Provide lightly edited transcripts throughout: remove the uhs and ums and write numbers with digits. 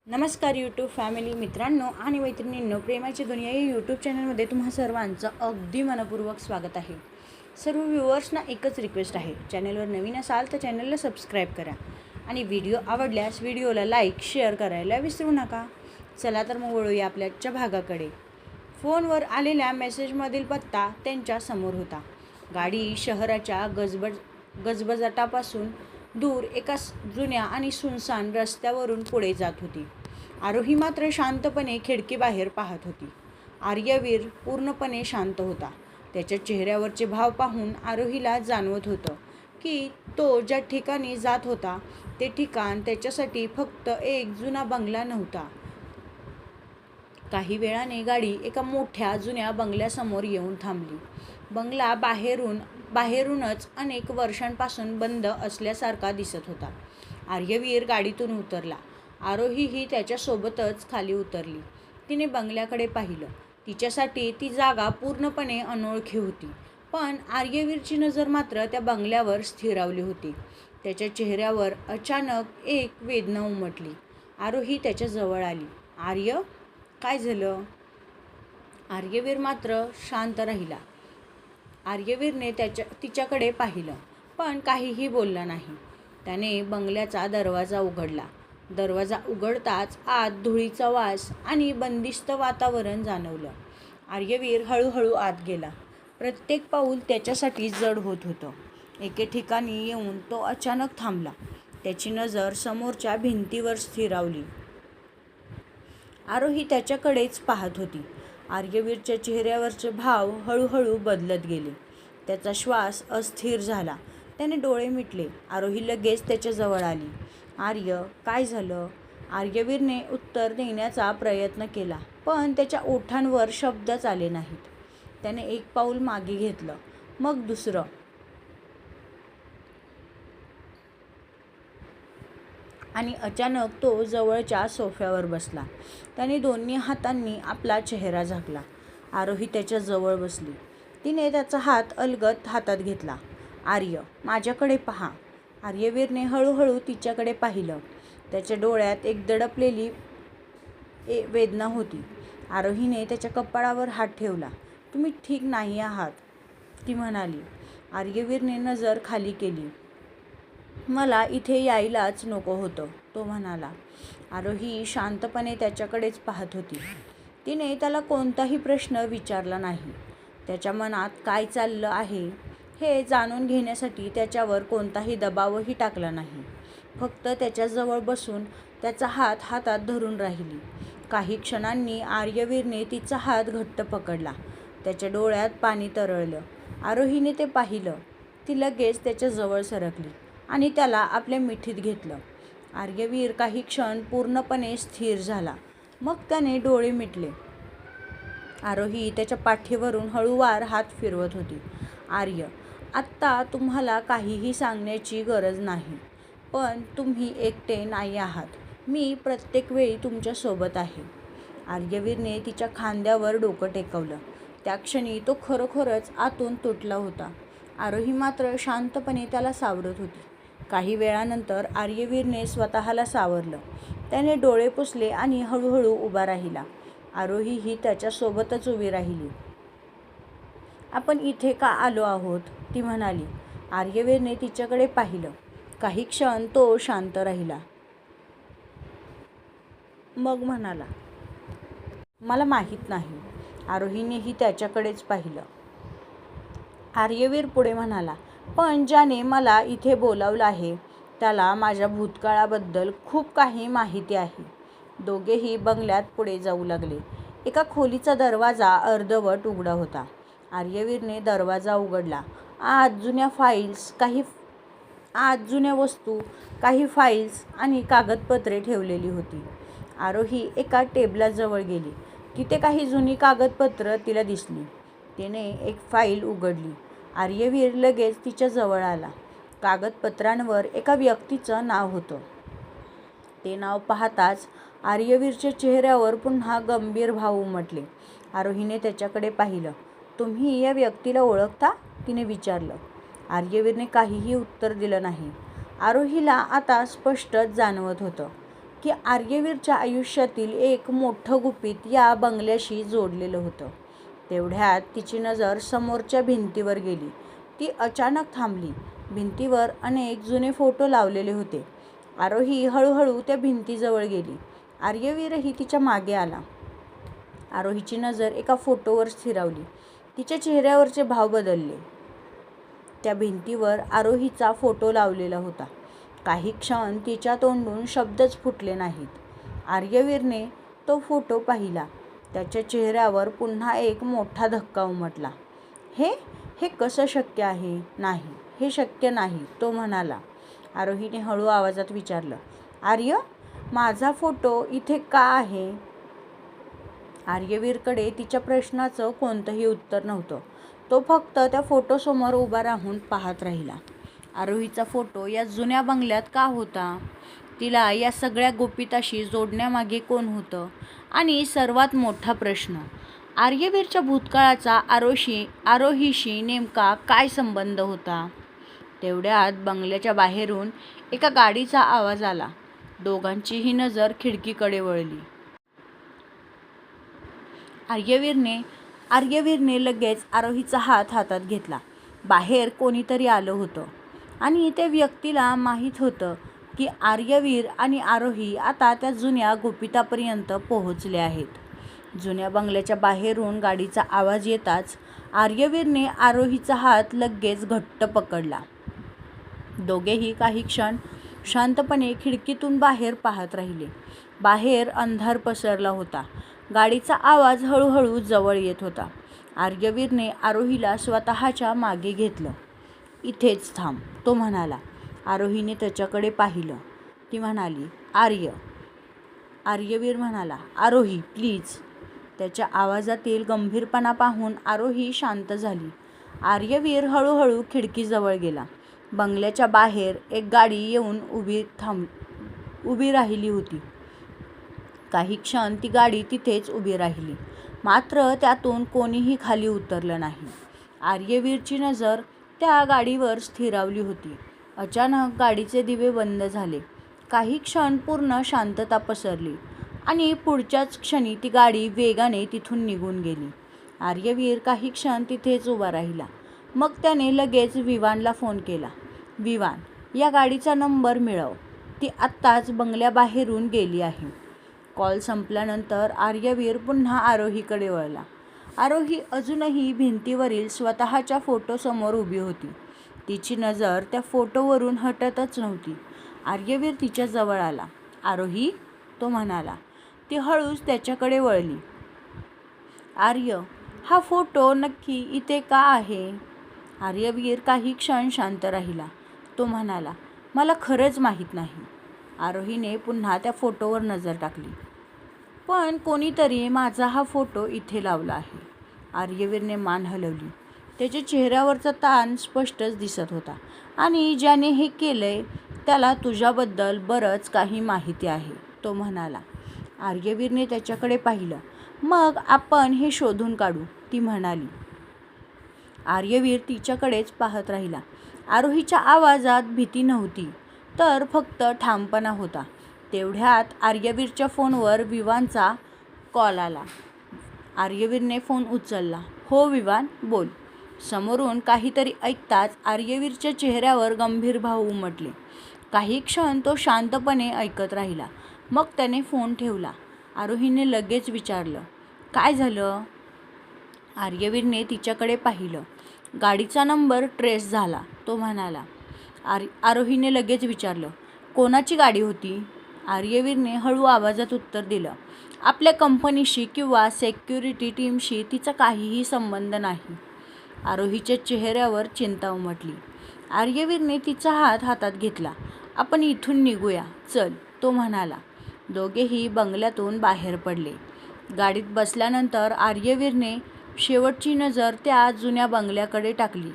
नमस्कार YouTube family मित्रांनो आणि मैत्रिणींनो, प्रेमाची दुनिया या यूट्यूब चॅनलमध्ये तुम्हा सर्वांचं अगदी मनपूर्वक स्वागत आहे. सर्व व्ह्युअर्सना एकच रिक्वेस्ट आहे, चॅनलवर नवीन असाल तर चॅनलला सबस्क्राईब करा आणि व्हिडिओ आवडल्यास व्हिडिओला लाईक शेअर करायला विसरू नका. चला तर मग वळूया आपल्याच्या भागाकडे. फोनवर आलेल्या मेसेजमधील पत्ता त्यांच्या समोर होता. गाडी शहराच्या गजबजाटापासून दूर एका जुन्या आणि सुनसान रस्त्यावरून पुढे जात होती. आरोही मात्र शांतपणे खिडकीबाहेर पाहत होती. आर्यवीर पूर्णपणे शांत होता. त्याच्या चेहऱ्यावरचे भाव पाहून आरोहीला जाणवत होतं की तो ज्या ठिकाणी जात होता ते ठिकाण त्याच्यासाठी फक्त एक जुना बंगला नव्हता. काही वेळाने गाडी एका मोठ्या जुन्या बंगल्यासमोर येऊन थांबली. बंगला बाहेरूनच अनेक वर्षांपासून बंद असल्यासारखा दिसत होता. आर्यवीर गाडीतून उतरला. आरोहीही त्याच्यासोबतच खाली उतरली. तिने बंगल्याकडे पाहिलं. तिच्यासाठी ती जागा पूर्णपणे अनोळखी होती, पण आर्यवीरची नजर मात्र त्या बंगल्यावर स्थिरावली होती. त्याच्या चेहऱ्यावर अचानक एक वेदना उमटली. आरोही त्याच्या जवळ आली. आर्य, काय झालं? आर्यवीर मात्र शांत राहिला. आर्यवीरने तिच्याकडे पाहिलं, पण काहीही बोलला नाही. त्याने बंगल्याचा दरवाजा उघडला. दरवाजा उघडताच आत धुळीचा वास आणि बंदिस्त वातावरण जाणवलं. आर्यवीर हळूहळू आत गेला. प्रत्येक पाऊल त्याच्यासाठी जड होत होतं. एके ठिकाणी येऊन तो अचानक थांबला. त्याची नजर समोरच्या भिंतीवर स्थिरावली. आरोही त्याच्याकडेच पाहत होती. आर्यवीरच्या चेहऱ्यावरचे भाव हळूहळू बदलत गेले. त्याचा श्वास अस्थिर झाला. त्याने डोळे मिटले. आरोही लगेच त्याच्याजवळ आली. आर्य, काय झालं? आर्यवीरने उत्तर देण्याचा प्रयत्न केला, पण त्याच्या ओठांवर शब्दच आले नाहीत. त्याने एक पाऊल मागे घेतलं, मग दुसरं, आणि अचानक तो जवळच्या सोफ्यावर बसला. त्याने दोन्ही हातांनी आपला चेहरा झाकला. आरोही त्याच्या जवळ बसली. तिने त्याचा हात अलगद हातात घेतला. आर्य, माझ्याकडे पहा. आर्यवीरने हळूहळू तिच्याकडे पाहिलं. त्याच्या डोळ्यात एक दडपलेली वेदना होती. आरोहीने त्याच्या कपाळावर हात ठेवला. तुम्ही ठीक नाही आहात, ती म्हणाली. आर्यवीरने नजर खाली केली. मला इथे यायलाच नको होतं, तो म्हणाला. आरोही शांतपणे त्याच्याकडेच पाहत होती. तिने त्याला कोणताही प्रश्न विचारला नाही. त्याच्या मनात काय चाललं आहे हे जाणून घेण्यासाठी त्याच्यावर कोणताही दबावही टाकला नाही. फक्त त्याच्याजवळ बसून त्याचा हात हातात धरून राहिली. काही क्षणांनी आर्यवीरने तिचा हात घट्ट पकडला. त्याच्या डोळ्यात पाणी तरळलं. आरोहीने ते पाहिलं. ती लगेच त्याच्याजवळ सरकली आणि त्याला आपल्या मिठीत घेतलं. आर्यवीर काही क्षण पूर्णपणे स्थिर झाला. मग त्याने डोळे मिटले. आरोही त्याच्या पाठीवरून हळूवार हात फिरवत होती. आर्य, आत्ता तुम्हाला काहीही सांगण्याची गरज नाही, पण तुम्ही एकटे नाही आहात. मी प्रत्येक वेळी तुमच्यासोबत आहे. आर्यवीरने तिच्या खांद्यावर डोकं टेकवलं. त्या क्षणी तो खरोखरच आतून तुटला होता. आरोही मात्र शांतपणे त्याला सावरत होती. काही वेळानंतर आर्यवीरने स्वतःला सावरलं. त्याने डोळे पुसले आणि हळूहळू उभा राहिला. आरोहीही त्याच्यासोबतच उभी राहिली. आपण इथे का आलो आहोत, ती म्हणाली. आर्यवीरने तिच्याकडे पाहिलं. काही क्षण तो शांत राहिला. मग म्हणाला, मला माहीत नाही. आरोहीनेही त्याच्याकडेच पाहिलं. आर्यवीर पुढे म्हणाला, पण ज्याने मला इथे बोलावलं आहे त्याला माझ्या भूतकाळाबद्दल खूप काही माहिती आहे. दोघेही बंगल्यात पुढे जाऊ लागले. एका खोलीचा दरवाजा अर्धवट उघडा होता. आर्यवीरने दरवाजा उघडला. आत जुन्या वस्तू, काही फाईल्स आणि कागदपत्रे ठेवलेली होती. आरोही एका टेबलाजवळ गेली. तिथे काही जुनी कागदपत्र तिला दिसली. तिने एक फाईल उघडली. आर्यवीर लगेच तिच्या जवळ आला. कागदपत्रांवर एका व्यक्तीचं नाव होतं. ते नाव पाहताच आर्यवीरच्या चेहऱ्यावर पुन्हा गंभीर भाव उमटले. आरोहीने त्याच्याकडे पाहिलं. तुम्ही या व्यक्तीला ओळखता, तिने विचारलं. आर्यवीरने काहीही उत्तर दिलं नाही. आरोहीला आता स्पष्टच जाणवत होतं की आर्यवीरच्या आयुष्यातील एक मोठं गुपित या बंगल्याशी जोडलेलं होतं. तेवढ्यात तिची नजर समोरच्या भिंतीवर गेली. ती अचानक थांबली. भिंतीवर अनेक जुने फोटो लावलेले होते. आरोही हळूहळू त्या भिंतीजवळ गेली. आर्यवीरही तिच्या मागे आला. आरोहीची नजर एका फोटोवर स्थिरावली. तिच्या चेहऱ्यावरचे भाव बदलले. त्या भिंतीवर आरोहीचा फोटो लावलेला होता. काही क्षण तिच्या तोंडून शब्दच फुटले नाहीत. आर्यवीरने तो फोटो पाहिला. त्याच्या चेहऱ्यावर पुन्हा एक मोठा धक्का उमटला. हे हे कसं शक्य आहे? नाही, हे शक्य नाही, तो म्हणाला. आरोहीने हळू आवाजात विचारलं, आर्य, माझा फोटो इथे का आहे? आर्यवीरकडे तिच्या प्रश्नाचं कोणतंही उत्तर नव्हतं. तो फक्त त्या फोटोसमोर उभा राहून पाहत राहिला. आरोहीचा फोटो या जुन्या बंगल्यात का होता? तिला या सगळ्या गुपिताशी जोडण्यामागे कोण होतं? आणि सर्वात मोठा प्रश्न, आर्यवीरच्या भूतकाळाचा आरोहीशी नेमका काय संबंध होता? तेवढ्यात बंगल्याच्या बाहेरून एका गाडीचा आवाज आला. दोघांचीही नजर खिडकीकडे वळली. आर्यवीरने लगेच आरोहीचा हात हातात घेतला. बाहेर कोणीतरी आलं होतं आणि त्या व्यक्तीला माहीत होतं की आर्यवीर आणि आरोही आता त्या जुन्या गुपितापर्यंत पोहोचले आहेत. जुन्या बंगल्याच्या बाहेरून गाडीचा आवाज येताच आर्यवीरने आरोहीचा हात लगेच घट्ट पकडला. दोघेही काही क्षण शांतपणे खिडकीतून बाहेर पाहत राहिले. बाहेर अंधार पसरला होता. गाडीचा आवाज हळूहळू जवळ येत होता. आर्यवीरने आरोहीला स्वतःच्या मागे घेतलं. इथेच थांब, तो म्हणाला. आरोहीने त्याच्याकडे पाहिलं. ती म्हणाली, आर्य. आर्यवीर म्हणाला, आरोही प्लीज. त्याच्या आवाजातील गंभीरपणा पाहून आरोही शांत झाली. आर्यवीर हळूहळू खिडकीजवळ गेला. बंगल्याच्या बाहेर एक गाडी येऊन उभी राहिली होती. काही क्षण ती गाडी तिथेच उभी राहिली. मात्र त्यातून कोणीही खाली उतरलं नाही. आर्यवीरची नजर त्या गाडीवर स्थिरावली होती. अचानक गाडीचे दिवे बंद झाले. काही क्षण पूर्ण शांतता पसरली आणि पुढच्याच क्षणी ती गाडी वेगाने तिथून निघून गेली. आर्यवीर काही क्षण तिथेच उभा राहिला. मग त्याने लगेच विवानला फोन केला. विवान, या गाडीचा नंबर मिळव. ती आत्ताच बंगल्याबाहेरून गेली आहे. कॉल संपल्यानंतर आर्यवीर पुन्हा आरोहीकडे वळला. आरोही अजूनही भिंतीवरील स्वतःच्या फोटोसमोर उभी होती. तिची नजर त्या फोटोवरून हटतच नव्हती. आर्यवीर तिच्या जवळ आला. आरोही, तो म्हणाला. ती हळूच त्याच्याकडे वळली. आर्य, हा फोटो नक्की इथे का आहे? आर्यवीर काही क्षण शांत राहिला. तो म्हणाला, मला खरंच माहीत नाही. आरोहीने पुन्हा त्या फोटोवर नजर टाकली. पण कोणीतरी माझा हा फोटो इथे लावला आहे. आर्यवीरने मान हलवली. त्याच्या चेहऱ्यावरचा ताण स्पष्टच दिसत होता. आणि ज्याने हे केलंय त्याला तुझ्याबद्दल बरंच काही माहिती आहे, तो म्हणाला. आर्यवीरने त्याच्याकडे पाहिलं. मग आपण हे शोधून काढू, ती म्हणाली. आर्यवीर तिच्याकडेच पाहत राहिला. आरोहीच्या आवाजात भीती नव्हती, तर फक्त ठामपणा होता. तेवढ्यात आर्यवीरच्या फोनवर विवानचा कॉल आला. आर्यवीरने फोन उचलला. हो विवान, बोल. समोरून काहीतरी ऐकताच आर्यवीरच्या चेहऱ्यावर गंभीर भाव उमटले. काही क्षण तो शांतपणे ऐकत राहिला. मग त्याने फोन ठेवला. आरोहीने लगेच विचारलं, काय झालं? आर्यवीरने तिच्याकडे पाहिलं. गाडीचा नंबर ट्रेस झाला, तो म्हणाला. आरोहीने लगेच विचारलं, कोणाची गाडी होती? आर्यवीरने हळू आवाजात उत्तर दिलं, आपल्या कंपनीशी किंवा सेक्युरिटी टीमशी तिचा काहीही संबंध नाही. आरोहीच्या चेहऱ्यावर चिंता उमटली. आर्यवीरने तिचा हात हातात घेतला. आपण इथून निघूया, चल, तो म्हणाला. दोघेही बंगल्यातून बाहेर पडले. गाडीत बसल्यानंतर आर्यवीरने शेवटची नजर त्या जुन्या बंगल्याकडे टाकली.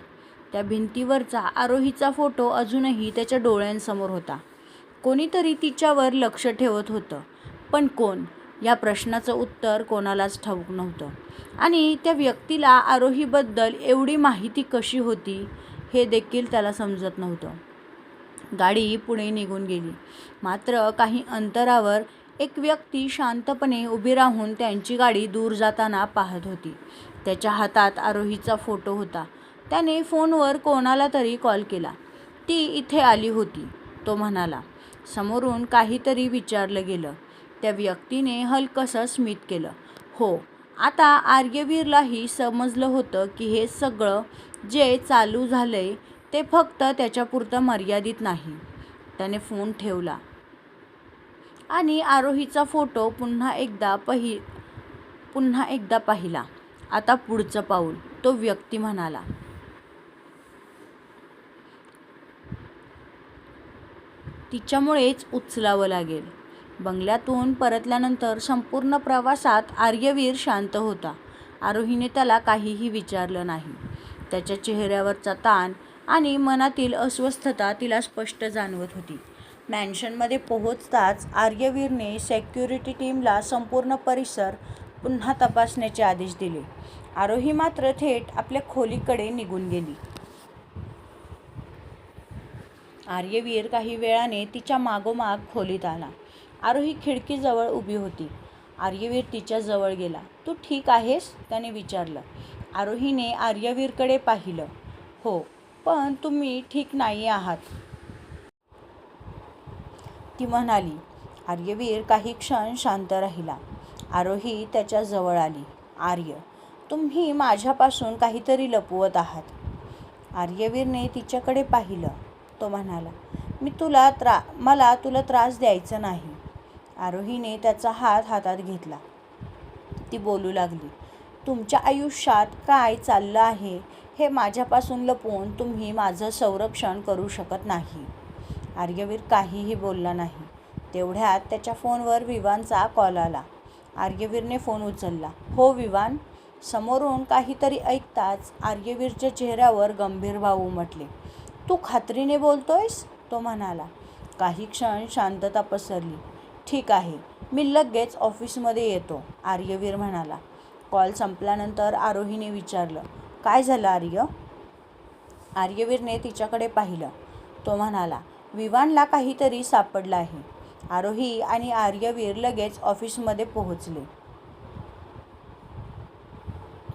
त्या भिंतीवरचा आरोहीचा फोटो अजूनही त्याच्या डोळ्यांसमोर होता. कोणीतरी तिच्यावर लक्ष ठेवत होतं, पण कोण? या प्रश्नाचं उत्तर कोणालाच ठाऊक नव्हतं. आणि त्या व्यक्तीला आरोहीबद्दल एवढी माहिती कशी होती हे देखील त्याला समजत नव्हतं. गाडी पुढे निघून गेली. मात्र काही अंतरावर एक व्यक्ती शांतपणे उभी राहून त्यांची गाडी दूर जाताना पाहत होती. त्याच्या हातात आरोहीचा फोटो होता. त्याने फोनवर कोणाला तरी कॉल केला. ती इथे आली होती, तो म्हणाला. समोरून काहीतरी विचारलं गेलं. त्या व्यक्तीने हलकंसं स्मित केलं. हो, आता आर्यवीरलाही समजलं होतं की हे सगळं जे चालू झालंय ते फक्त त्याच्यापुरतं मर्यादित नाही. त्याने फोन ठेवला आणि आरोहीचा फोटो पुन्हा एकदा पाहिला. आता पुढचं पाऊल, तो व्यक्ती म्हणाला. तिच्यामुळेच उचलावं लागेल. बंगल्यातून परतल्यानंतर संपूर्ण प्रवासात आर्यवीर शांत होता. आरोहीने त्याला काहीही विचारलं नाही. त्याच्या चेहऱ्यावरचा ताण आणि मनातील अस्वस्थता तिला स्पष्ट जाणवत होती. मॅन्शनमध्ये पोहोचताच आर्यवीरने सेक्युरिटी टीमला संपूर्ण परिसर पुन्हा तपासण्याचे आदेश दिले. आरोही मात्र थेट आपल्या खोलीकडे निघून गेली. आर्यवीर काही वेळाने तिच्या मागोमाग खोलीत आला. आरोही खिडकीजवळ उभी होती. आर्यवीर तिच्या जवळ गेला. तू ठीक आहेस? त्याने विचारलं. आरोहीने आर्यवीरकडे पाहिलं. हो, पण तुम्ही ठीक नाही आहात, ती म्हणाली. आर्यवीर काही क्षण शांत राहिला. आरोही त्याच्या जवळ आली. आर्य, तुम्ही माझ्यापासून काहीतरी लपवत आहात. आर्यवीरने तिच्याकडे पाहिलं. तो म्हणाला. मला तुला त्रास द्यायचा नाही. आरोहीने त्याचा हात हातात घेतला. ती बोलू लागली. तुमच्या आयुष्यात काय चाललं आहे हे माझ्यापासून लपवून तुम्ही माझं संरक्षण करू शकत नाही. आर्यवीर काहीही बोलला नाही. तेवढ्यात त्याच्या फोनवर विवानचा कॉल आला. आर्यवीरने फोन उचलला. हो विवान. समोरून काहीतरी ऐकताच आर्यवीरच्या चेहऱ्यावर गंभीर भाव उमटले. तू खात्रीने बोलतोयस? तो म्हणाला. काही क्षण शांतता पसरली. ठीक आहे, मी लगेच ऑफिसमध्ये येतो, आर्यवीर म्हणाला. कॉल संपल्यानंतर आरोहीने विचारलं. काय झालं आर्य? आर्यवीरने तिच्याकडे पाहिलं. तो म्हणाला. विवानला काहीतरी सापडलं आहे. आरोही आणि आर्यवीर लगेच ऑफिसमध्ये पोहोचले.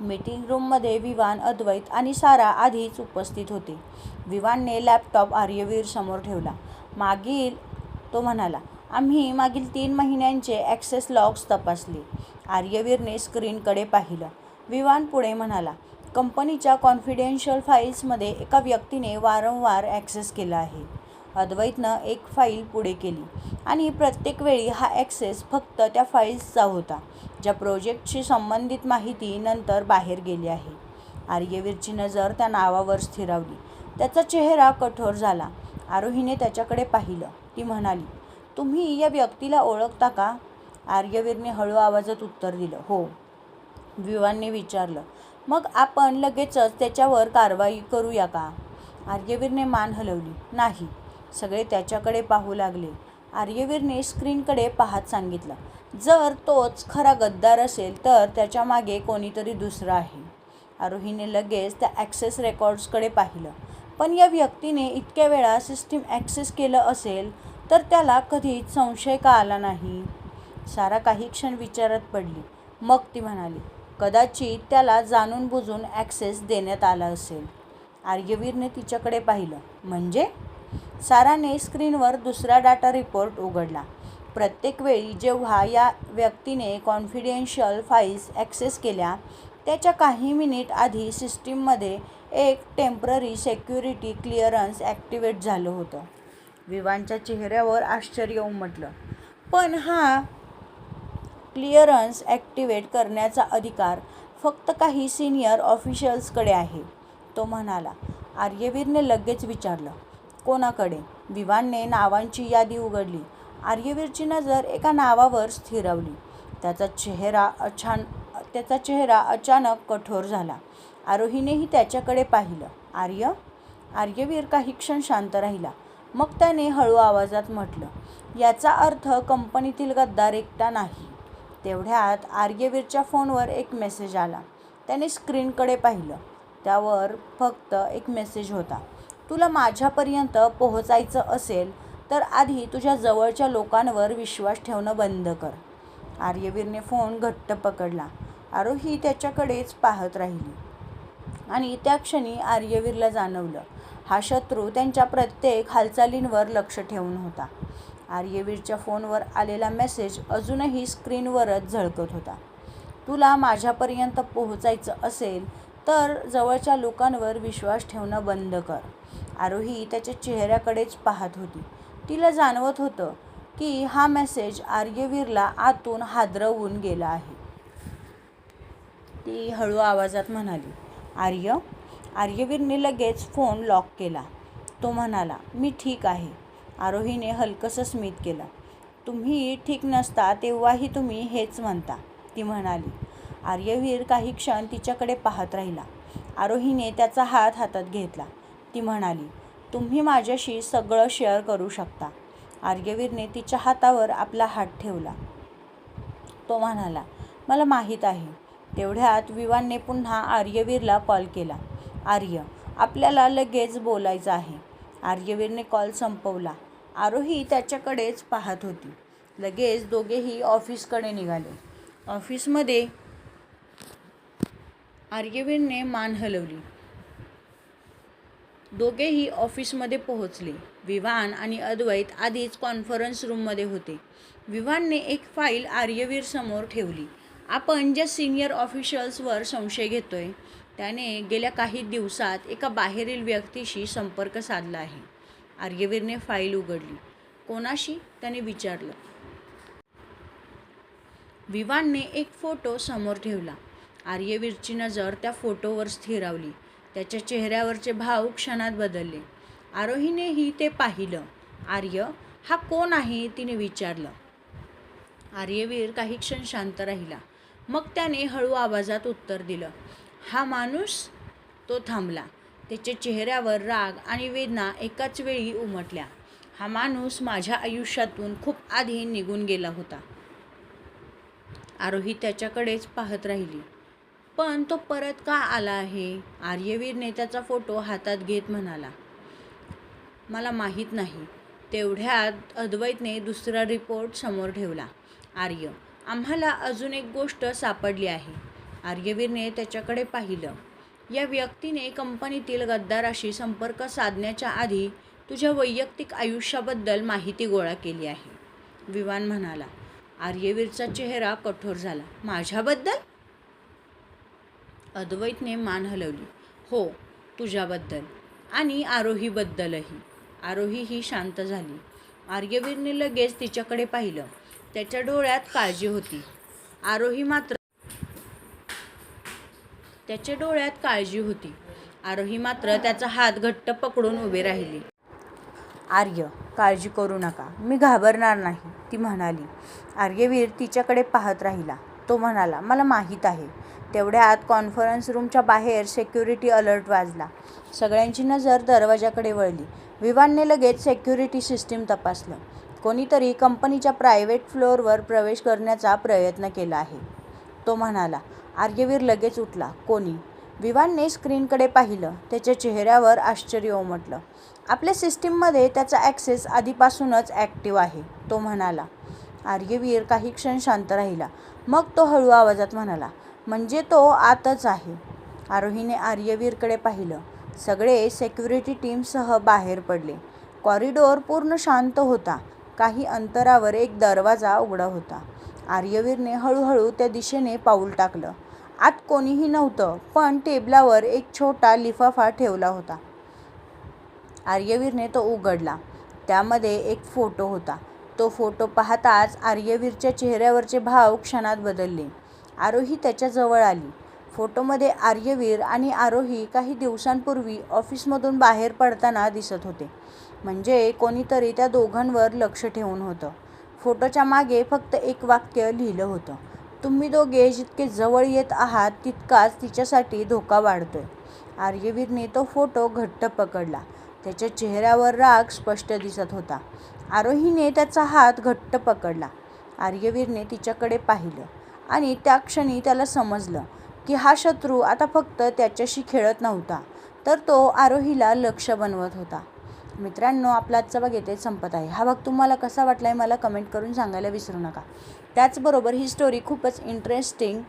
मीटिंग रूममध्ये विवान, अद्वैत आणि सारा आधीच उपस्थित होते. विवानने लॅपटॉप आर्यवीर समोर ठेवला. तो म्हणाला. आम्ही मागील 3 महिन्यांचे ॲक्सेस लॉग्स तपासले. आर्यवीरने स्क्रीनकडे पाहिलं. विवान पुढे म्हणाला. कंपनीच्या कॉन्फिडेन्शियल फाईल्समध्ये एका व्यक्तीने वारंवार ॲक्सेस केला आहे. अद्वैतनं एक फाईल पुढे केली आणि प्रत्येक वेळी हा ॲक्सेस फक्त त्या फाईल्सचा होता ज्या प्रोजेक्टशी संबंधित माहिती नंतर बाहेर गेली आहे. आर्यवीरची नजर त्या नावावर स्थिरावली. त्याचा चेहरा कठोर झाला. आरोहीने त्याच्याकडे पाहिलं. ती म्हणाली. तुम्ही या व्यक्तीला ओळखता का? आर्यवीरने हळू आवाजात उत्तर दिलं. हो. विवानने विचारलं. मग आपण लगेचच त्याच्यावर कारवाई करूया का? आर्यवीरने मान हलवली. नाही. सगळे त्याच्याकडे पाहू लागले. आर्यवीरने स्क्रीनकडे पाहत सांगितलं. जर तोच खरा गद्दार असेल तर त्याच्या मागे कोणीतरी दुसरं आहे. आरोहीने लगेच त्या ॲक्सेस रेकॉर्ड्सकडे पाहिलं. पण या व्यक्तीने इतक्या वेळा सिस्टीम ॲक्सेस केलं असेल तर त्याला कधीच संशय का आला नाही? सारा काही क्षण विचारात पडली. मग ती म्हणाली. कदाचित त्याला जाणून बुजून ॲक्सेस देण्यात आला असेल. आर्यवीरने तिच्याकडे पाहिलं. म्हणजे? साराने स्क्रीनवर दुसरा डाटा रिपोर्ट उघडला. प्रत्येक वेळी जेव्हा या व्यक्तीने कॉन्फिडेन्शियल फाईल्स ॲक्सेस केल्या त्याच्या काही मिनिट आधी सिस्टीममध्ये एक टेम्पररी सेक्युरिटी क्लिअरन्स ॲक्टिवेट झालं होतं. विवानच्या चेहऱ्यावर आश्चर्य उमटलं. पण हा क्लिअरन्स ॲक्टिवेट करण्याचा अधिकार फक्त काही सिनियर ऑफिशियल्सकडे आहे, तो म्हणाला. आर्यवीरने लगेच विचारलं. कोणाकडे? विवानने नावांची यादी उघडली. आर्यवीरची नजर एका नावावर स्थिरावली. त्याचा चेहरा अचानक कठोर झाला. आरोहीनेही त्याच्याकडे पाहिलं. आर्य? आर्यवीर काही क्षण शांत राहिला. मग त्याने हळू आवाजात म्हटलं. याचा अर्थ कंपनीतील गद्दार एकटा नाही. तेवढ्यात आर्यवीरच्या फोनवर एक मेसेज आला. त्याने स्क्रीनकडे पाहिलं. त्यावर फक्त एक मेसेज होता. तुला माझ्यापर्यंत पोहोचायचं असेल तर आधी तुझ्या जवळच्या लोकांवर विश्वास ठेवणं बंद कर. आर्यवीरने फोन घट्ट पकडला. आरोही त्याच्याकडेच पाहत राहिली आणि त्या क्षणी आर्यवीरला जाणवलं, हा शत्रू त्यांच्या प्रत्येक हालचालींवर लक्ष ठेवून होता. आर्यवीरच्या फोनवर आलेला मेसेज अजूनही स्क्रीनवरच झळकत होता. तुला माझ्यापर्यंत पोहोचायचं असेल तर जवळच्या लोकांवर विश्वास ठेवणं बंद कर. आरोही त्याच्या चेहऱ्याकडेच पाहत होती. तिला जाणवत होतं की हा मेसेज आर्यवीरला आतून हादरवून गेला आहे. ती हळू आवाजात म्हणाली, आर्य. आर्यवीरने लगेच फोन लॉक केला. तो म्हणाला, मी ठीक आहे. आरोहीने हलकंसं स्मित केलं. तुम्ही ठीक नसता तेव्हाही तुम्ही हेच म्हणता, ती म्हणाली. आर्यवीर काही क्षण तिच्याकडे पाहत राहिला. आरोहीने त्याचा हात हातात घेतला. ती म्हणाली, तुम्ही माझ्याशी सगळं शेअर करू शकता. आर्यवीरने तिच्या हातावर आपला हात ठेवला. तो म्हणाला, मला माहीत आहे. तेवढ्यात विवानने पुन्हा आर्यवीरला कॉल केला. आर्य, आपल्याला लगेच बोलायचं आहे. आर्यवीरने कॉल संपवला. आरोही त्याच्याकडेच पाहत होती. लगेच दोघेही ऑफिसकडे निघाले. ऑफिसमध्ये आर्यवीरने मान हलवली. दोघेही ऑफिसमध्ये पोहोचले. विवान आणि अद्वैत आधीच कॉन्फरन्स रूममध्ये होते. विवानने एक फाईल आर्यवीर समोर ठेवली. आपण ज्या सिनियर ऑफिशियल्सवर संशय घेतोय त्याने गेल्या काही दिवसात एका बाहेरील व्यक्तीशी संपर्क साधला आहे. आर्यवीरने फाईल उघडली. कोणाशी? त्याने विचारलं. विवानने एक फोटो समोर ठेवला. आर्यवीरची नजर त्या फोटोवर स्थिरावली. त्याच्या चेहऱ्यावरचे भाव क्षणात बदलले. आरोहीनेही ते पाहिलं. आर्य, हा कोण आहे? तिने विचारलं. आर्यवीर काही क्षण शांत राहिला. मग त्याने हळू आवाजात उत्तर दिलं, हा माणूस. तो थांबला. त्याच्या चेहऱ्यावर राग आणि वेदना एकाच वेळी उमटल्या. हा माणूस माझ्या आयुष्यातून खूप आधी निघून गेला होता. आरोही त्याच्याकडेच पाहत राहिली. पण तो परत का आला आहे? आर्यवीरने त्याचा फोटो हातात घेत म्हणाला, मला माहीत नाही. तेवढ्यात अद्वैतने दुसरा रिपोर्ट समोर ठेवला. आर्य, आम्हाला अजून एक गोष्ट सापडली आहे. आर्यवीरने त्याच्याकडे पाहिलं. या व्यक्तीने कंपनीतील गद्दाराशी संपर्क साधण्याच्या आधी तुझ्या वैयक्तिक आयुष्याबद्दल माहिती गोळा केली आहे. विवान म्हणाला. आर्यवीरचा चेहरा कठोर झाला. माझ्याबद्दल? अद्वैतने मान हलवली. हो, तुझ्याबद्दल आणि आरोहीबद्दलही. आरोहीही शांत झाली. आर्यवीरने लगेच तिच्याकडे पाहिलं. त्याच्या डोळ्यात काळजी होती. आरोही मात्र त्याचा हात घट्ट पकडून उभी राहिली. आर्य, काळजी करू नका. मी घाबरणार नाही, ती म्हणाली. आर्यवीर तिच्याकडे पाहत राहिला. तो म्हणाला, मला माहीत आहे. तेवढ्यात कॉन्फरन्स रूमच्या बाहेर सिक्युरिटी अलर्ट वाजला. सगळ्यांची नजर दरवाजाकडे वळली. विवानने लगेच सिक्युरिटी सिस्टीम तपासलं. कोणीतरी कंपनीच्या प्रायव्हेट फ्लोअरवर प्रवेश करण्याचा प्रयत्न केला आहे, तो म्हणाला. आर्यवीर लगेच उठला. कोणी? विवानने स्क्रीनकडे पाहिलं. त्याच्या चेहऱ्यावर आश्चर्य उमटलं. आपल्या सिस्टीममध्ये त्याचा ॲक्सेस आधीपासूनच ॲक्टिव्ह आहे, तो म्हणाला. आर्यवीर काही क्षण शांत राहिला. मग तो हळू आवाजात म्हणाला, म्हणजे तो आतच आहे. आरोहीने आर्यवीरकडे पाहिलं. सगळे सिक्युरिटी टीमसह बाहेर पडले. कॉरिडॉर पूर्ण शांत होता. काही अंतरावर एक दरवाजा उघडा होता. आर्यवीरने हळूहळू त्या दिशेने पाऊल टाकलं. आत कोणीही नव्हतं, पण टेबलावर एक छोटा लिफाफा ठेवला होता. आर्यवीरने तो उघडला. त्यामध्ये एक फोटो होता. तो फोटो पाहताच आर्यवीरच्या चेहऱ्यावरचे भाव क्षणात बदलले. आरोही त्याच्याजवळ आली. फोटोमध्ये आर्यवीर आणि आरोही काही दिवसांपूर्वी ऑफिसमधून बाहेर पडताना दिसत होते. म्हणजे कोणीतरी त्या दोघांवर लक्ष ठेवून होतं. फोटोच्या मागे फक्त एक वाक्य लिहिलं होतं, तुम्ही दोघे जितके जवळ येत आहात तितकाच तिच्यासाठी धोका वाढतोय. आर्यवीरने तो फोटो घट्ट पकडला. त्याच्या चेहऱ्यावर राग स्पष्ट दिसत होता. आरोहीने त्याचा हात घट्ट पकडला. आर्यवीरने तिच्याकडे पाहिलं आणि त्या क्षणी त्याला समजलं की हा शत्रू आता फक्त त्याच्याशी खेळत नव्हता, तर तो आरोहीला लक्ष बनवत होता. मित्रांनो, आपला आजचा भाग येथे संपत आहे. हा भाग तुम्हाला कसा वाटला आहे मला कमेंट करून सांगायला विसरू नका. त्याचबरोबर ही स्टोरी खूपच इंटरेस्टिंग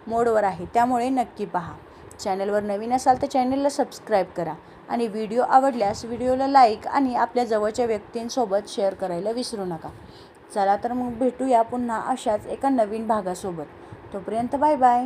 मोडवर आहे, त्यामुळे नक्की पहा. चॅनलवर नवीन असाल तर चॅनलला सबस्क्राईब करा आणि व्हिडिओ आवडल्यास व्हिडिओला लाईक आणि आपल्या जवळच्या व्यक्तींसोबत शेअर करायला विसरू नका. चला तर मग भेटूया पुन्हा अशाच एका नवीन भागासोबत. तोपर्यंत बाय बाय.